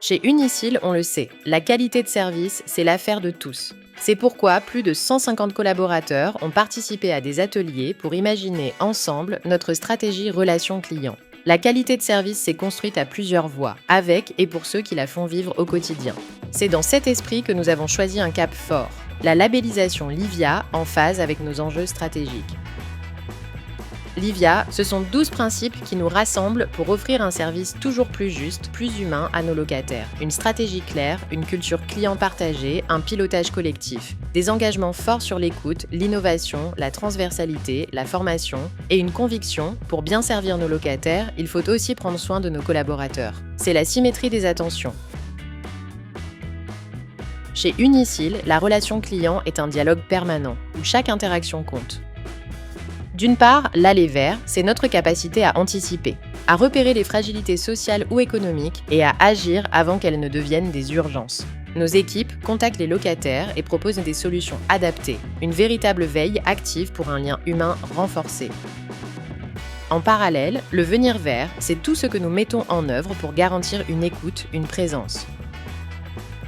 Chez Unicil, on le sait, la qualité de service, c'est l'affaire de tous. C'est pourquoi plus de 150 collaborateurs ont participé à des ateliers pour imaginer ensemble notre stratégie relation client. La qualité de service s'est construite à plusieurs voies, avec et pour ceux qui la font vivre au quotidien. C'est dans cet esprit que nous avons choisi un cap fort, la labellisation Livia en phase avec nos enjeux stratégiques. Livia, ce sont 12 principes qui nous rassemblent pour offrir un service toujours plus juste, plus humain à nos locataires. Une stratégie claire, une culture client partagée, un pilotage collectif, des engagements forts sur l'écoute, l'innovation, la transversalité, la formation et une conviction, pour bien servir nos locataires, il faut aussi prendre soin de nos collaborateurs. C'est la symétrie des attentions. Chez Unicil, la relation client est un dialogue permanent, où chaque interaction compte. D'une part, l'aller vers, c'est notre capacité à anticiper, à repérer les fragilités sociales ou économiques et à agir avant qu'elles ne deviennent des urgences. Nos équipes contactent les locataires et proposent des solutions adaptées, une véritable veille active pour un lien humain renforcé. En parallèle, le venir vers, c'est tout ce que nous mettons en œuvre pour garantir une écoute, une présence.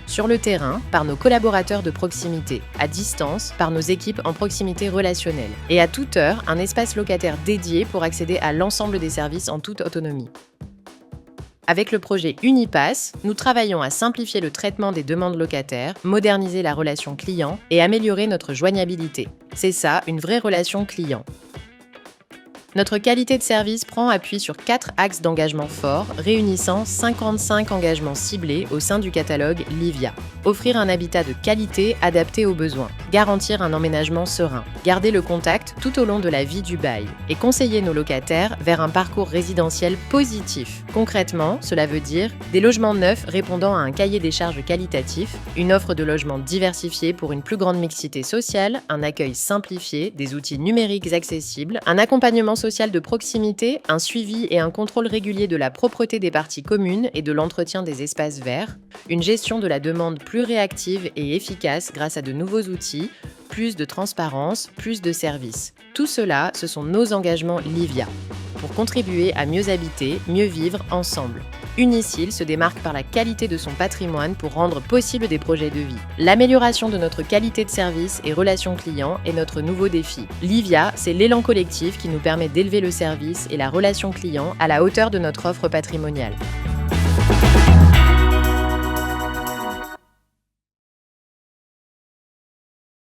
Sur le terrain, par nos collaborateurs de proximité, à distance, par nos équipes en proximité relationnelle, et à toute heure, un espace locataire dédié pour accéder à l'ensemble des services en toute autonomie. Avec le projet Unipass, nous travaillons à simplifier le traitement des demandes locataires, moderniser la relation client et améliorer notre joignabilité. C'est ça, une vraie relation client. Notre qualité de service prend appui sur 4 axes d'engagement forts, réunissant 55 engagements ciblés au sein du catalogue Livia. Offrir un habitat de qualité adapté aux besoins, garantir un emménagement serein, garder le contact tout au long de la vie du bail et conseiller nos locataires vers un parcours résidentiel positif. Concrètement, cela veut dire des logements neufs répondant à un cahier des charges qualitatif, une offre de logements diversifiée pour une plus grande mixité sociale, un accueil simplifié, des outils numériques accessibles, un accompagnement social de proximité, un suivi et un contrôle régulier de la propreté des parties communes et de l'entretien des espaces verts, une gestion de la demande plus réactive et efficace grâce à de nouveaux outils, plus de transparence, plus de services. Tout cela, ce sont nos engagements Livia, pour contribuer à mieux habiter, mieux vivre ensemble. Unicil se démarque par la qualité de son patrimoine pour rendre possible des projets de vie. L'amélioration de notre qualité de service et relation client est notre nouveau défi. Livia, c'est l'élan collectif qui nous permet d'élever le service et la relation client à la hauteur de notre offre patrimoniale.